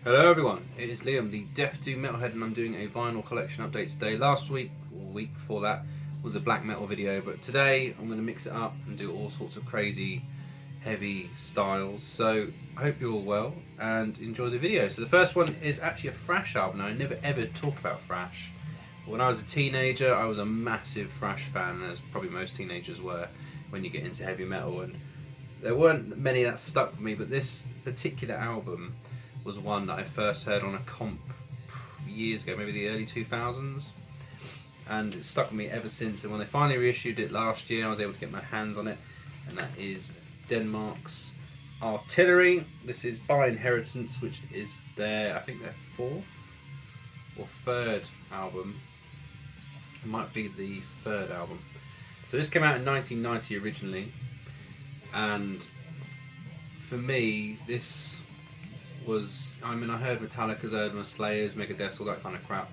Hello everyone, it is Liam, the Deaf Doom Metalhead, and I'm doing a vinyl collection update today. Last week, or week before that, was a black metal video, but today I'm going to mix it up and do all sorts of crazy, heavy styles. So I hope you're all well and enjoy the video. So the first one is actually a Thrash album. Now I never ever talk about Thrash. When I was a teenager, I was a massive Thrash fan, as probably most teenagers were when you get into heavy metal, and there weren't many that stuck with me, but this particular album was one that I first heard on a comp years ago, maybe the early 2000s, and it stuck with me ever since. And when they finally reissued it last year, I was able to get my hands on it, and that is Denmark's Artillery. This is by Inheritance, which is I think their fourth or third album. It might be the third album. So this came out in 1990 originally, and for me, this was, I heard Metallica's, Erdma, Slayers, Megadeth, all that kind of crap,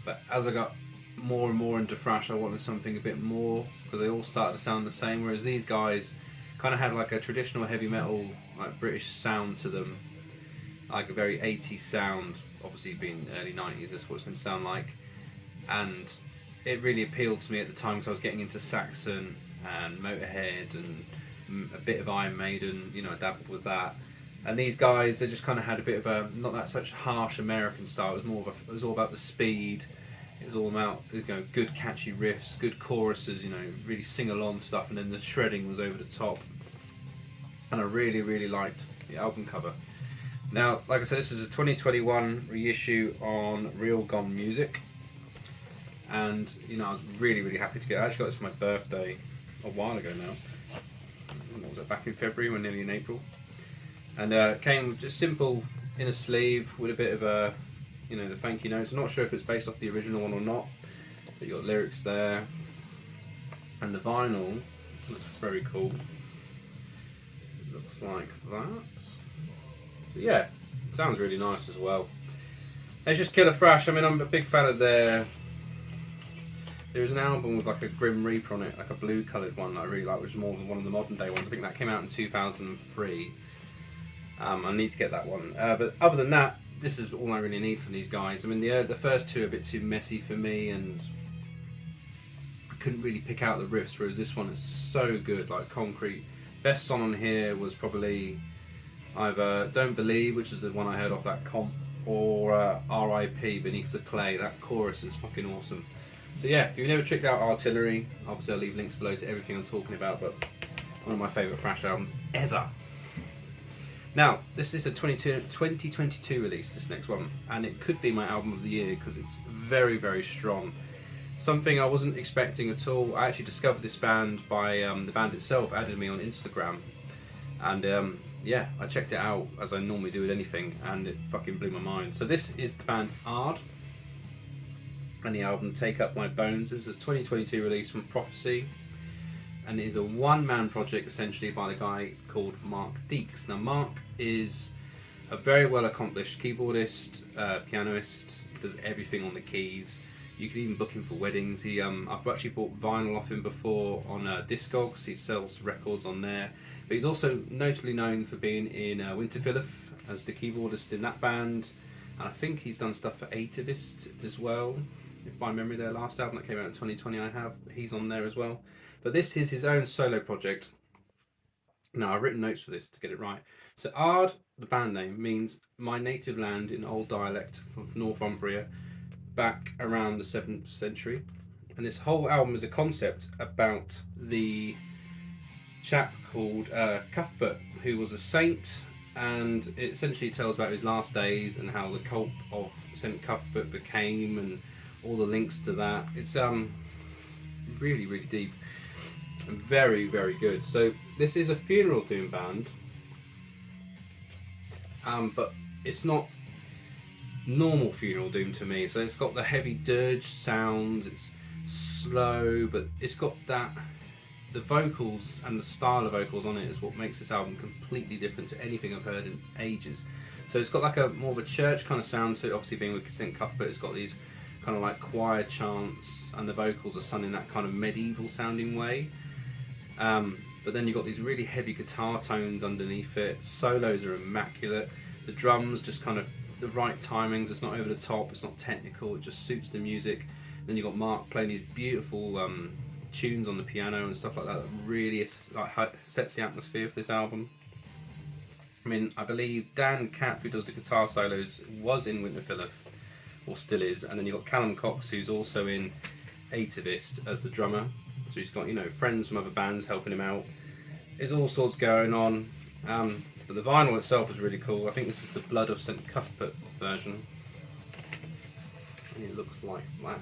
but as I got more and more into Thrash, I wanted something a bit more, because they all started to sound the same, whereas these guys kind of had like a traditional heavy metal, like British sound to them, like a very 80s sound, obviously being early 90s, that's what it's going to sound like, and it really appealed to me at the time because I was getting into Saxon and Motorhead and a bit of Iron Maiden, I dabbled with that. And these guys, they just kind of had a bit of a, not that such harsh American style. It was all about the speed. It was all about, good catchy riffs, good choruses, really sing-along stuff, and then the shredding was over the top. And I really, really liked the album cover. Now, like I said, this is a 2021 reissue on Real Gone Music. And, I was really, really happy to get it. I actually got this for my birthday a while ago now. What was it, back in February, we're nearly in April. And it came just simple inner sleeve with a bit of a, the thank you notes. I'm not sure if it's based off the original one or not, but you got lyrics there. And the vinyl looks very cool. It looks like that. So yeah, it sounds really nice as well. It's just Killer Thrash. I'm a big fan of their. There's an album with like a Grim Reaper on it, like a blue coloured one that I really like, which is more than one of the modern day ones. I think that came out in 2003. I need to get that one. But other than that, this is all I really need from these guys. The first two are a bit too messy for me, and I couldn't really pick out the riffs, whereas this one is so good, like concrete. Best song on here was probably either Don't Believe, which is the one I heard off that comp, or R.I.P. Beneath the Clay. That chorus is fucking awesome. So yeah, if you've never checked out Artillery, obviously I'll leave links below to everything I'm talking about, but one of my favourite Thrash albums ever. Now, this is a 2022 release, this next one, and it could be my album of the year because it's very, very strong. Something I wasn't expecting at all. I actually discovered this band by the band itself added me on Instagram, and I checked it out as I normally do with anything, and it fucking blew my mind. So this is the band Aard, and the album Take Up My Bones. This is a 2022 release from Prophecy, and it is a one-man project essentially by the guy called Mark Deeks. Now Mark is a very well-accomplished keyboardist, pianist, does everything on the keys. You can even book him for weddings. I've actually bought vinyl off him before on Discogs. He sells records on there. But he's also notably known for being in Winterfilleth as the keyboardist in that band. And I think he's done stuff for Atavist as well. If by memory, their last album that came out in 2020 he's on there as well. But this is his own solo project. Now, I've written notes for this to get it right. So Aard, the band name, means my native land in old dialect from Northumbria, back around the 7th century. And this whole album is a concept about the chap called Cuthbert, who was a saint, and it essentially tells about his last days and how the cult of St. Cuthbert became, and all the links to that. It's really, really deep. Very, very good. So this is a funeral doom band, but it's not normal funeral doom to me. So it's got the heavy dirge sounds, it's slow, but it's got that, the vocals and the style of vocals on it is what makes this album completely different to anything I've heard in ages. So it's got like a more of a church kind of sound to it, obviously being with St. Cuthbert. It's got these kind of like choir chants, and the vocals are sung in that kind of medieval sounding way. But then you've got these really heavy guitar tones underneath it. Solos are immaculate. The drums just kind of the right timings. It's not over the top. It's not technical. It just suits the music. Then you've got Mark playing these beautiful tunes on the piano and stuff like that. That really sets the atmosphere for this album. I mean, I believe Dan Cap, who does the guitar solos, was in Winterfell, or still is, and then you've got Callum Cox, who's also in Ativist as the drummer. So he's got, you know, friends from other bands helping him out. There's all sorts going on, but the vinyl itself is really cool. I think this is the Blood of St. Cuthbert version, and it looks like that.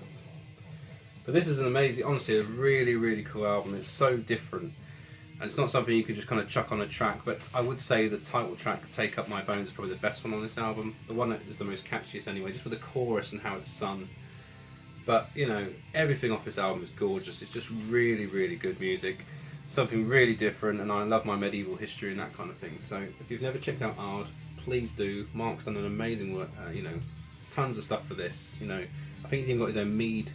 But this is an amazing, honestly, a really, really cool album. It's so different. And it's not something you could just kind of chuck on a track, but I would say the title track, Take Up My Bones, is probably the best one on this album. The one that is the most catchiest anyway, just with the chorus and how it's sung. But, you know, everything off this album is gorgeous. It's just really, really good music. Something really different, and I love my medieval history and that kind of thing. So if you've never checked out Aard, please do. Mark's done an amazing work, you know, tons of stuff for this. You know, I think he's even got his own mead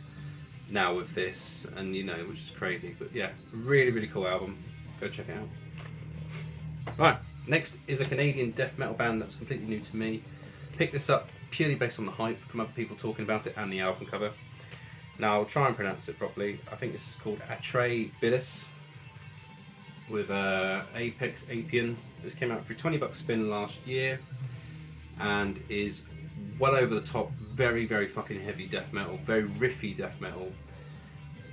now with this, and, you know, which is crazy. But yeah, really, really cool album. Go check it out. Right, next is a Canadian death metal band that's completely new to me. Picked this up purely based on the hype from other people talking about it and the album cover. Now I'll try and pronounce it properly. I think this is called Atrae Bilis with Apex Apian. This came out for $20 spin last year and is well over the top, very, very fucking heavy death metal, very riffy death metal,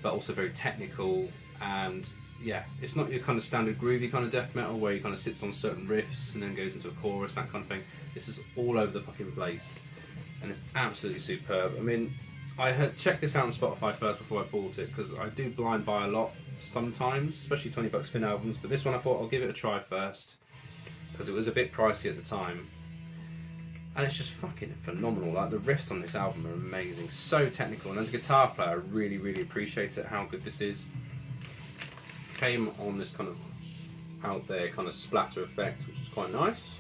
but also very technical. And yeah, it's not your kind of standard groovy kind of death metal where you kind of sits on certain riffs and then goes into a chorus, that kind of thing. This is all over the fucking place, and it's absolutely superb. I mean, I had checked this out on Spotify first before I bought it, because I do blind buy a lot sometimes, especially $20 spin albums, but this one I thought I'll give it a try first, because it was a bit pricey at the time. And it's just fucking phenomenal. Like, the riffs on this album are amazing, so technical, and as a guitar player I really, really appreciate it, how good this is. Came on this kind of out there kind of splatter effect, which is quite nice.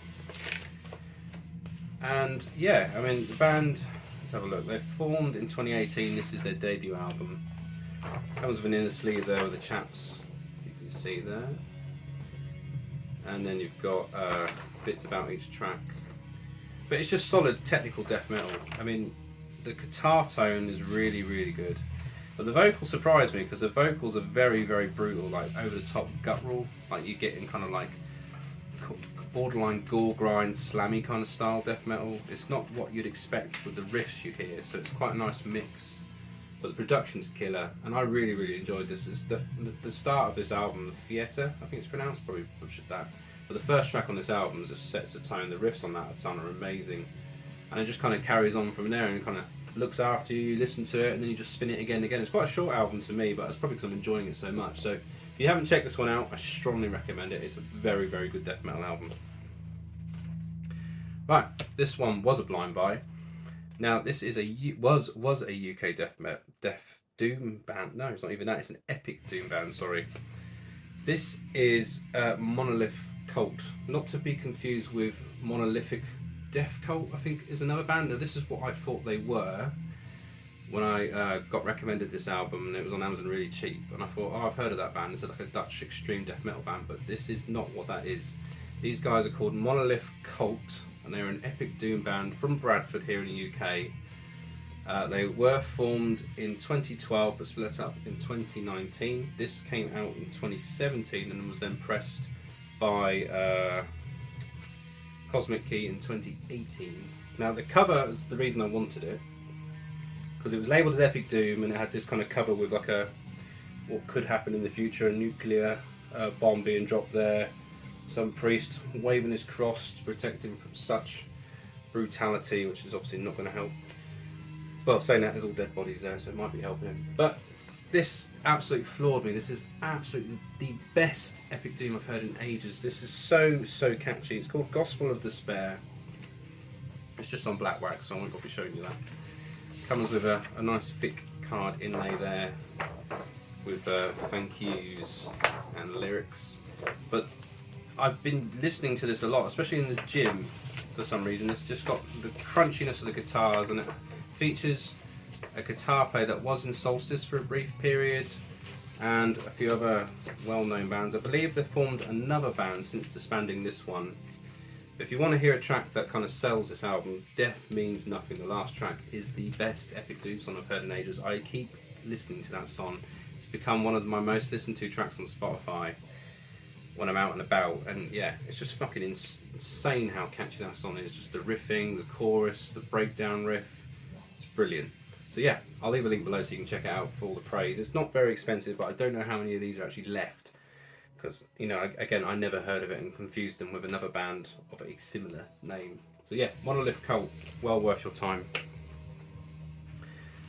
And yeah, I mean, the band, let's have a look. They formed in 2018. This is their debut album. Comes with an inner sleeve there with the chaps, you can see there. And then you've got bits about each track. But it's just solid technical death metal. I mean, the guitar tone is really, really good. But the vocals surprised me, because the vocals are very, very brutal, like over the top guttural, like you get in kind of like borderline gore grind, slammy kind of style death metal. It's not what you'd expect with the riffs you hear, so it's quite a nice mix. But the production's killer, and I really, really enjoyed this. It's the start of this album, the Fieta, I think it's pronounced, probably butchered that. But the first track on this album just sets the tone. The riffs on that sound are amazing, and it just kind of carries on from there and kind of looks after you, listen to it, and then you just spin it again and again. It's quite a short album to me, but it's probably because I'm enjoying it so much. So if you haven't checked this one out, I strongly recommend it. It's a very, very good death metal album. Right, this one was a blind buy. Now this is was a UK death doom band. No, it's not even that. It's an epic doom band. Sorry. This is Monolith Cult, not to be confused with Monolithic Death Cult, I think is another band. Now, this is what I thought they were when I got recommended this album, and it was on Amazon really cheap, and I thought, oh, I've heard of that band. It's like a Dutch extreme death metal band, but this is not what that is. These guys are called Monolith Cult, and they're an epic doom band from Bradford here in the UK. They were formed in 2012 but split up in 2019. This came out in 2017 and was then pressed by Cosmic Key in 2018. Now the cover is the reason I wanted it, because it was labelled as Epic Doom, and it had this kind of cover with like a what could happen in the future, a nuclear bomb being dropped there, some priest waving his cross to protect him from such brutality, which is obviously not going to help. Well, saying that, there's all dead bodies there, so it might be helping him. But this absolutely floored me. This is absolutely the best Epic Doom I've heard in ages. This is so, so catchy. It's called Gospel of Despair. It's just on black wax, so I won't be showing you that. Comes with a nice thick card inlay there with thank yous and lyrics. But I've been listening to this a lot, especially in the gym for some reason. It's just got the crunchiness of the guitars, and it features a guitar player that was in Solstice for a brief period, and a few other well-known bands. I believe they've formed another band since disbanding this one, If you want to hear a track that kind of sells this album, Death Means Nothing, the last track, is the best Epic Doom song I've heard in ages. I keep listening to that song. It's become one of my most listened to tracks on Spotify when I'm out and about, and yeah, it's just fucking insane how catchy that song is. Just the riffing, the chorus, the breakdown riff, it's brilliant. So yeah, I'll leave a link below so you can check it out for all the praise. It's not very expensive, but I don't know how many of these are actually left, because, you know, again, I never heard of it and confused them with another band of a similar name. So yeah, Monolith Cult, well worth your time.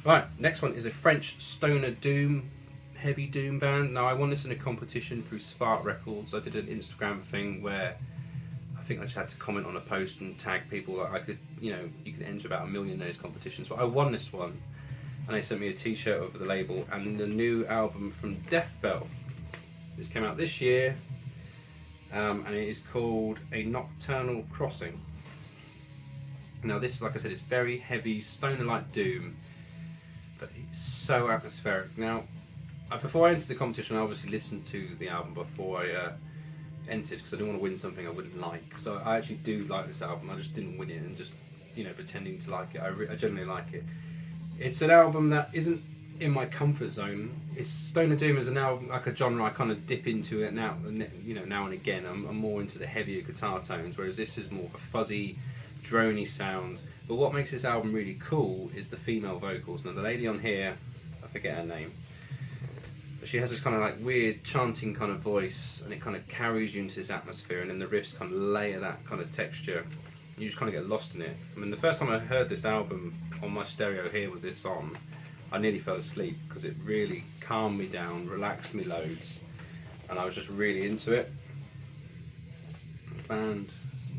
Right, next one is a French stoner doom, heavy doom band. Now I won this in a competition through Fart Records. I did an Instagram thing where I think I just had to comment on a post and tag people that I could, you know, you can enter about 1 million of those competitions. But I won this one, and they sent me a t-shirt over the label and the new album from Death Bell. This came out this year, and it is called A Nocturnal Crossing. Now this, like I said, is very heavy stoner-like doom, but it's so atmospheric. Now, before I entered the competition, I obviously listened to the album before I entered, because I didn't want to win something I wouldn't like. So I actually do like this album. I just didn't win it and just, you know, pretending to like it. I generally like it. It's an album that isn't in my comfort zone. It's stoner doom is an album, like a genre I kind of dip into it now, you know, now and again. I'm more into the heavier guitar tones, whereas this is more of a fuzzy, drony sound. But what makes this album really cool is the female vocals. Now the lady on here, I forget her name, but she has this kind of like weird chanting kind of voice, and it kind of carries you into this atmosphere, and then the riffs kind of layer that kind of texture. You just kind of get lost in it. I mean, the first time I heard this album on my stereo here with this on, I nearly fell asleep, because it really calmed me down, relaxed me loads, and I was just really into it. The band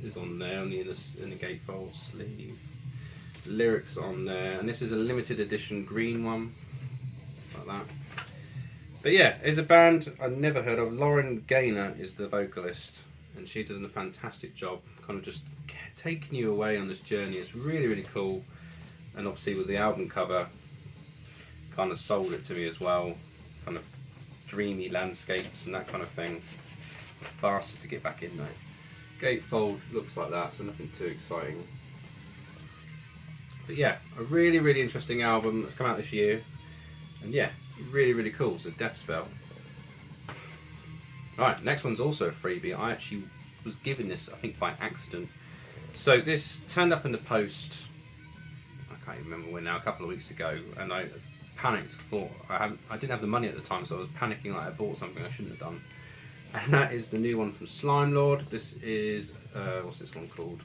is on there, in the gatefold sleeve. The lyrics on there, and this is a limited edition green one, like that. But yeah, it's a band I've never heard of. Lauren Gaynor is the vocalist, and she does a fantastic job, kind of just taking you away on this journey. It's really, really cool, and obviously with the album cover, kind of sold it to me as well. Kind of dreamy landscapes and that kind of thing. Bastard to get back in though. Gatefold looks like that, so nothing too exciting. But yeah, a really, really interesting album that's come out this year, and yeah, really, really cool. So Death Spell. Right, next one's also a freebie. I actually was given this, I think, by accident. So this turned up in the post, I can't even remember when now, a couple of weeks ago, and I panicked. Thought I didn't have the money at the time, so I was panicking like I bought something I shouldn't have done. And that is the new one from Slimelord. This is what's this one called?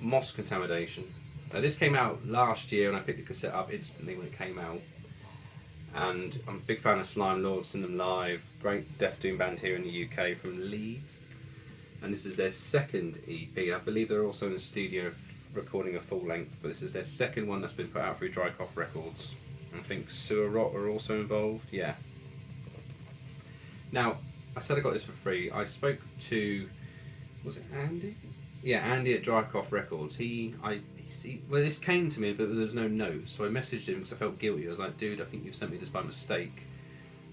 Moss Contamination. Now this came out last year, and I picked the cassette up instantly when it came out. And I'm a big fan of Slimelord, seen them live. Great death doom band here in the UK from Leeds. And this is their second EP. I believe they're also in the studio recording a full length, but this is their second one that's been put out through Dry Cough Records. And I think Sewer Rot are also involved. Yeah. Now, I said I got this for free. I spoke to, was it Andy? Yeah, Andy at Dry Cough Records. Well, this came to me, but there was no notes, so I messaged him because I felt guilty. I was like, dude, I think you've sent me this by mistake.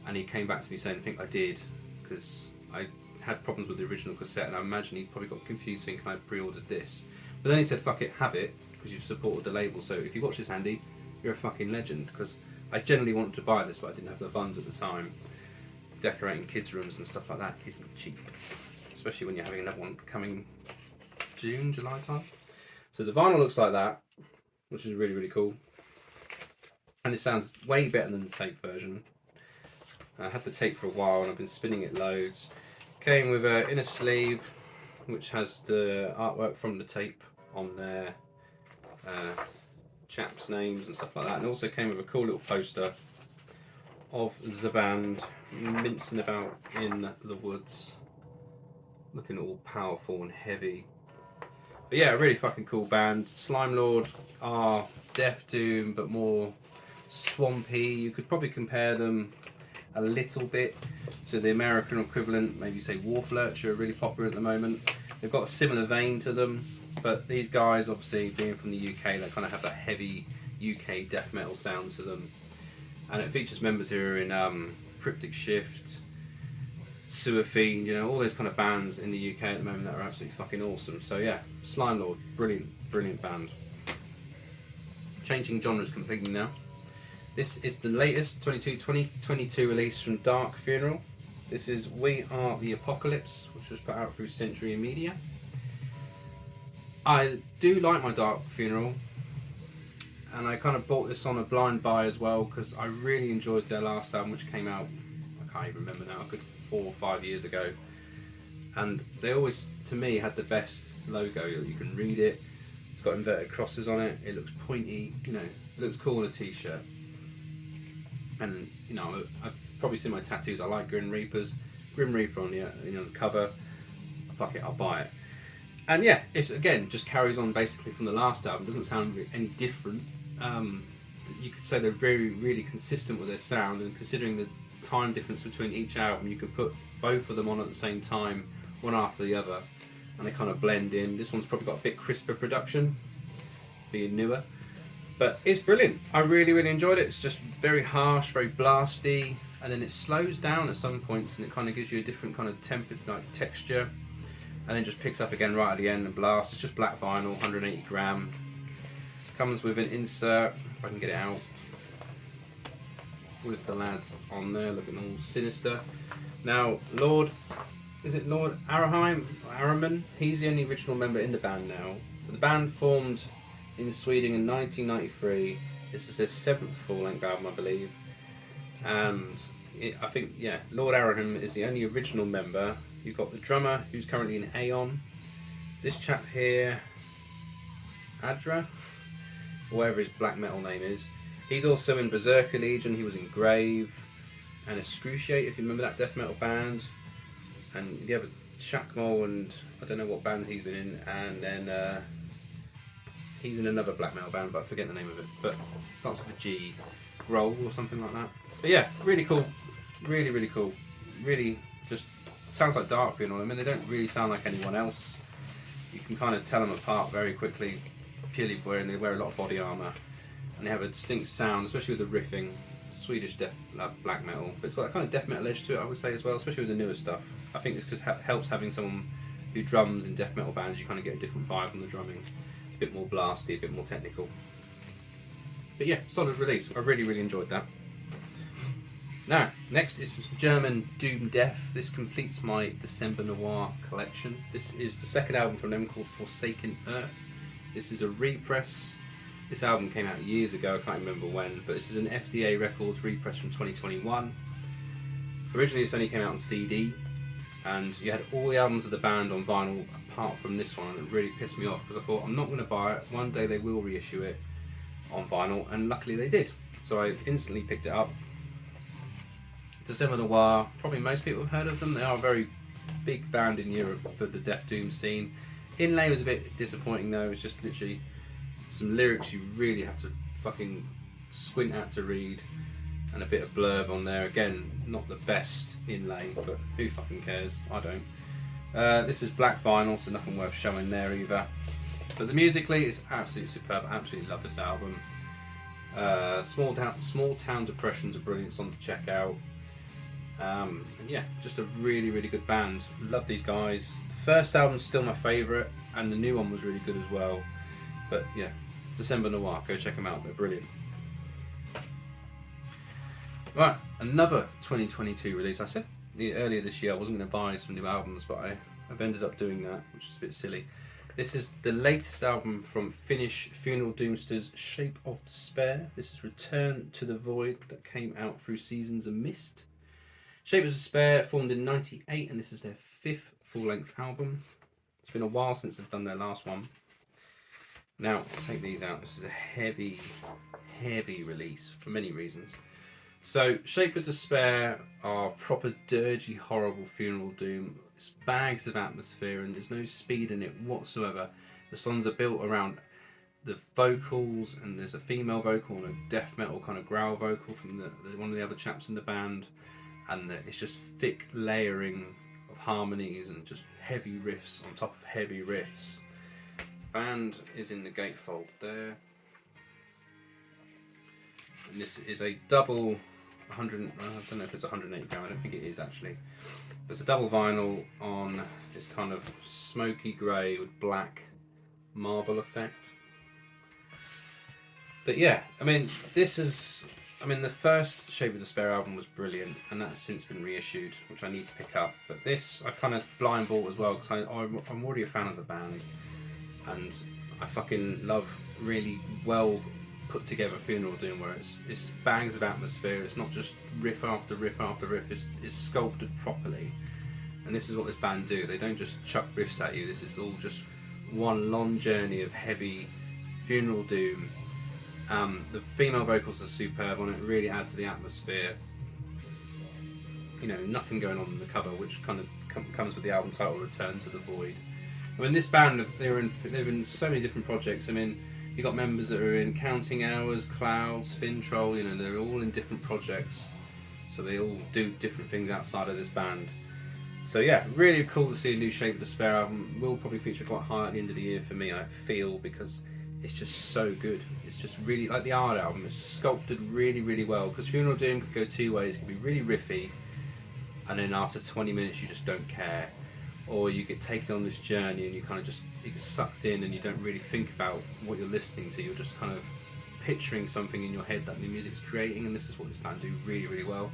And he came back to me saying, I think I did, because I had problems with the original cassette, and I imagine he probably got confused thinking I pre-ordered this. But then he said, fuck it, have it, because you've supported the label. So if you watch this, Andy, you're a fucking legend, because I generally wanted to buy this, but I didn't have the funds at the time. Decorating kids' rooms and stuff like that isn't cheap, especially when you're having another one coming June, July time. So the vinyl looks like that, which is really, really cool. And it sounds way better than the tape version. I had the tape for a while and I've been spinning it loads. Came with an inner sleeve, which has the artwork from the tape on there, chaps' names and stuff like that. And also came with a cool little poster of the band mincing about in the woods, looking all powerful and heavy. But yeah, a really fucking cool band. Slimelord are death doom, but more swampy. You could probably compare them a little bit to the American equivalent, maybe say Wharf Lurch are really popular at the moment. They've got a similar vein to them, but these guys, obviously being from the UK, they kind of have that heavy UK death metal sound to them. And it features members who are in Cryptic Shift, Sewer Fiend, you know, all those kind of bands in the UK at the moment that are absolutely fucking awesome. So yeah, Slimelord, brilliant band. Changing genres completely now. This is the latest 2022 release from Dark Funeral. This is We Are the Apocalypse, which was put out through Century Media. I do like my Dark Funeral, and I kind of bought this on a blind buy as well because I really enjoyed their last album, which came out, I can't even remember now, a good 4 or 5 years ago. And they always, to me, had the best logo. You can read it, it's got inverted crosses on it, it looks pointy, you know, it looks cool on a t-shirt. And, you know, I've probably seen my tattoos, I like Grim Reaper on the cover. Fuck it, I'll buy it. And yeah, it's again just carries on basically from the last album. It doesn't sound any different. You could say they're really consistent with their sound, and considering the time difference between each album, you could put both of them on at the same time, one after the other, and they kind of blend in. This one's probably got a bit crisper production, being newer, but it's brilliant. I really enjoyed it. It's just very harsh, very blasty, and then it slows down at some points, and it kind of gives you a different kind of texture. And then just picks up again right at the end and blasts. It's just black vinyl, 180 gram. Comes with an insert, if I can get it out, with the lads on there looking all sinister. Now, is it Lord Araman? He's the only original member in the band now. So the band formed in Sweden in 1993. This is their 7th full-length album, I believe. And I think, yeah, Lord Araman is the only original member. You've got the drummer, who's currently in Aeon. This chap here, Aard, whatever his black metal name is. He's also in Berserker Legion. He was in Grave and Excruciate, if you remember that death metal band. And you have a Shakmo, and I don't know what band he's been in. And then he's in another black metal band, but I forget the name of it. But it starts with a G, Roll or something like that. But yeah, really cool. Really cool. Really just sounds like Dark Funeral. I mean, they don't really sound like anyone else. You can kind of tell them apart very quickly, purely they wear a lot of body armour, and they have a distinct sound, especially with the riffing. Swedish black metal, but it's got that kind of death metal edge to it, I would say, as well, especially with the newer stuff. I think it's just helps having someone who drums in death metal bands. You kind of get a different vibe on the drumming, a bit more blasty, a bit more technical. But yeah, solid release. I really enjoyed that. Now, next is some German doom death. This completes my Decembre Noir collection. This is the second album from them, called Forsaken Earth. This is a repress. This album came out years ago, I can't remember when, but this is an FDA Records repress from 2021. Originally this only came out on CD, and you had all the albums of the band on vinyl apart from this one, and it really pissed me off because I thought, I'm not going to buy it. One day they will reissue it on vinyl, and luckily they did. So I instantly picked it up. Decembre Noir, probably most people have heard of them. They are a very big band in Europe for the Death Doom scene. Inlay was a bit disappointing though. It's just literally some lyrics you really have to fucking squint at to read, and a bit of blurb on there. Again, not the best inlay, but who fucking cares? I don't. This is black vinyl, so nothing worth showing there either. But the musically, it's absolutely superb. I absolutely love this album. Small Town Depression's a brilliant song to check out. And yeah, just a really good band. Love these guys. The first album's still my favourite, and the new one was really good as well. But yeah, Decembre Noir, go check them out, they're brilliant. Right, another 2022 release. I said earlier this year I wasn't going to buy some new albums, but I've ended up doing that, which is a bit silly. This is the latest album from Finnish Funeral Doomster's Shape of Despair. This is Return to the Void, that came out through Seasons of Mist. Shape of Despair formed in '98, and this is their 5th full-length album. It's been a while since they've done their last one. Now, I'll take these out. This is a heavy release for many reasons. So, Shape of Despair are proper dirgy, horrible funeral doom. It's bags of atmosphere, and there's no speed in it whatsoever. The songs are built around the vocals, and there's a female vocal and a death metal kind of growl vocal from one of the other chaps in the band, and it's just thick layering of harmonies and just heavy riffs on top of heavy riffs. Band is in the gatefold there, and this is a double 100. I don't know if it's 180 gram. I don't think it is actually. But it's a double vinyl on this kind of smoky grey with black marble effect. But yeah, I mean, the first Shape of Despair album was brilliant, and that's since been reissued, which I need to pick up. But this I kind of blind bought as well because I'm already a fan of the band, and I fucking love really well put together Funeral Doom, where it's bags of atmosphere. It's not just riff after riff after riff. It's sculpted properly, and this is what this band do. They don't just chuck riffs at you. This is all just one long journey of heavy Funeral Doom. The female vocals are superb on it, really add to the atmosphere. You know, nothing going on in the cover, which kind of comes with the album title, Return to the Void. I mean, this band, they're in so many different projects. I mean, you've got members that are in Counting Hours, Clouds, Fintroll, you know, they're all in different projects. So they all do different things outside of this band. So yeah, really cool to see a new Shape of Despair album. Will probably feature quite high at the end of the year for me, I feel, because it's just so good. It's just really like the Aard album. It's just sculpted really, really well. Because Funeral Doom could go two ways. It could be really riffy, and then after 20 minutes you just don't care, or you get taken on this journey and you kind of just you get sucked in and you don't really think about what you're listening to. You're just kind of picturing something in your head that the music's creating, and this is what this band do really, really well.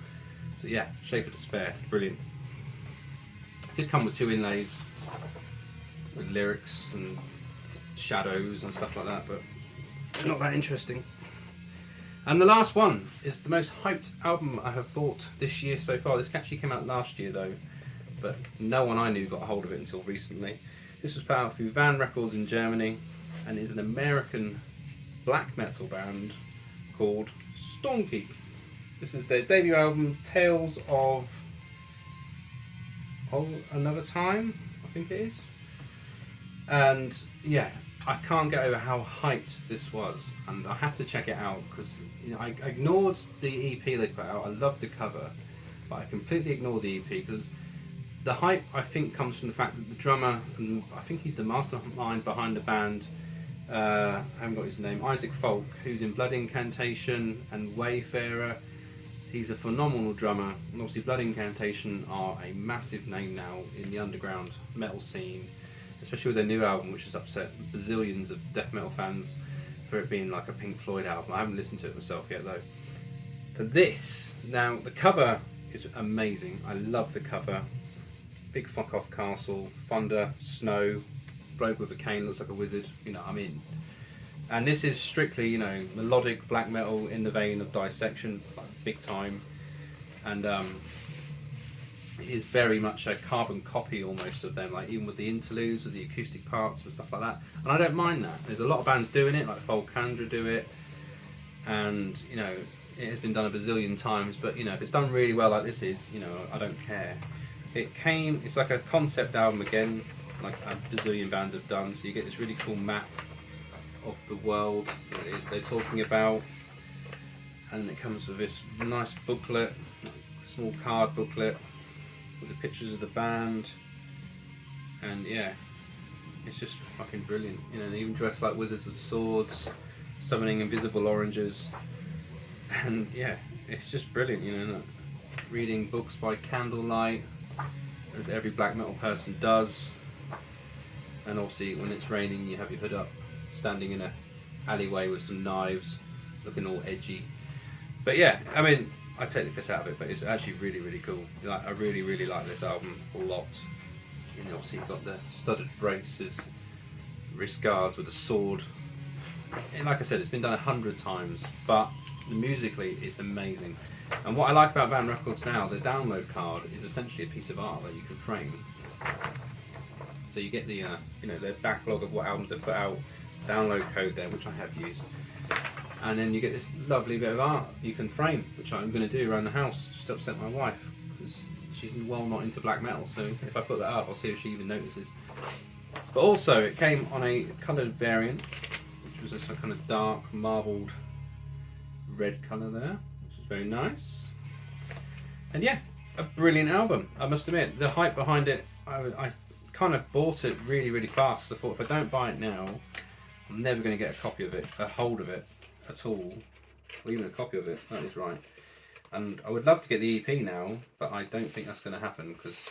So yeah, Shape of Despair, brilliant. It did come with 2 inlays with lyrics and shadows and stuff like that, but they're not that interesting. And the last one is the most hyped album I have bought this year so far. This actually came out last year though, but no one I knew got a hold of it until recently. This was put out through Van Records in Germany, and is an American black metal band called Stormkeep. This is their debut album, Tales of Another Time, I think it is. And yeah, I can't get over how hyped this was, and I have to check it out because I ignored the EP they put out. I love the cover, but I completely ignored the EP because the hype I think comes from the fact that the drummer, and I think he's the mastermind behind the band, I haven't got his name, Isaac Falk, who's in Blood Incantation and Wayfarer. He's a phenomenal drummer, and obviously Blood Incantation are a massive name now in the underground metal scene, especially with their new album, which has upset bazillions of death metal fans for it being like a Pink Floyd album. I haven't listened to it myself yet though. For this, now the cover is amazing. I love the cover. Big fuck off castle, thunder, snow, bloke with a cane, looks like a wizard, you know, I'm in. And this is strictly, you know, melodic black metal in the vein of Dissection, like big time. And it is very much a carbon copy almost of them, like even with the interludes, with the acoustic parts and stuff like that. And I don't mind that. There's a lot of bands doing it, like Volcandra do it, and you know, it has been done a bazillion times, but you know, if it's done really well like this is, you know, I don't care. It's like a concept album again, like a bazillion bands have done, so you get this really cool map of the world that it is they're talking about, and it comes with this nice booklet, small card booklet with the pictures of the band, and yeah, it's just fucking brilliant. You know, they even dress like wizards with swords, summoning invisible oranges, and yeah, it's just brilliant. You know, reading books by candlelight, as every black metal person does, and obviously when it's raining you have your hood up, standing in a alleyway with some knives, looking all edgy. But yeah, I mean, I take the piss out of it, but it's actually really, really cool. Like, I really, really like this album a lot. And obviously you've got the studded braces, wrist guards with a sword. And like I said, it's been done 100 times, but musically it's amazing. And what I like about Van Records now, the download card is essentially a piece of art that you can frame. So you get the, you know, their backlog of what albums they've put out, download code there, which I have used. And then you get this lovely bit of art you can frame, which I'm going to do around the house, just to upset my wife, because she's well not into black metal, so if I put that up, I'll see if she even notices. But also, it came on a coloured variant, which was this kind of dark, marbled red colour there, which is very nice. And yeah, a brilliant album, I must admit. The hype behind it, I kind of bought it really, really fast, so I thought if I don't buy it now, I'm never going to get a copy of it, a hold of it at all, or even a copy of it, that is right. And I would love to get the EP now, but I don't think that's going to happen because,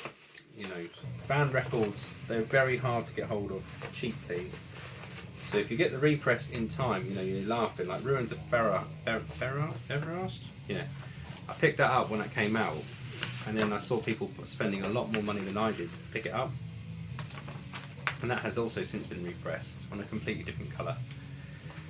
you know, band records, they're very hard to get hold of cheaply. So if you get the repress in time, you know, you're laughing. Like Ruins of Everast? Yeah. I picked that up when it came out, and then I saw people spending a lot more money than I did to pick it up. And that has also since been repressed on a completely different colour.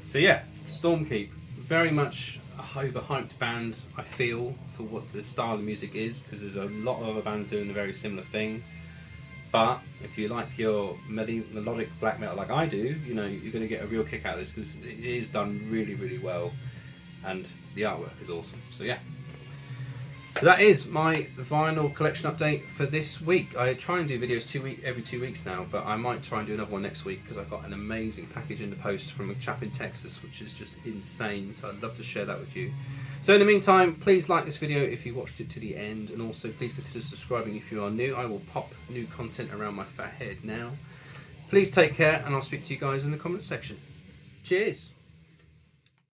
So yeah, Stormkeep, very much a overhyped band, I feel, for what the style of music is, because there's a lot of other bands doing the very similar thing. But if you like your melodic black metal like I do, you know, you're going to get a real kick out of this because it is done really, really well, and the artwork is awesome. So yeah. So that is my vinyl collection update for this week. I try and do videos every 2 weeks now, but I might try and do another one next week because I've got an amazing package in the post from a chap in Texas, which is just insane. So I'd love to share that with you. So in the meantime, please like this video if you watched it to the end, and also please consider subscribing if you are new. I will pop new content around my fat head now. Please take care, and I'll speak to you guys in the comments section. Cheers!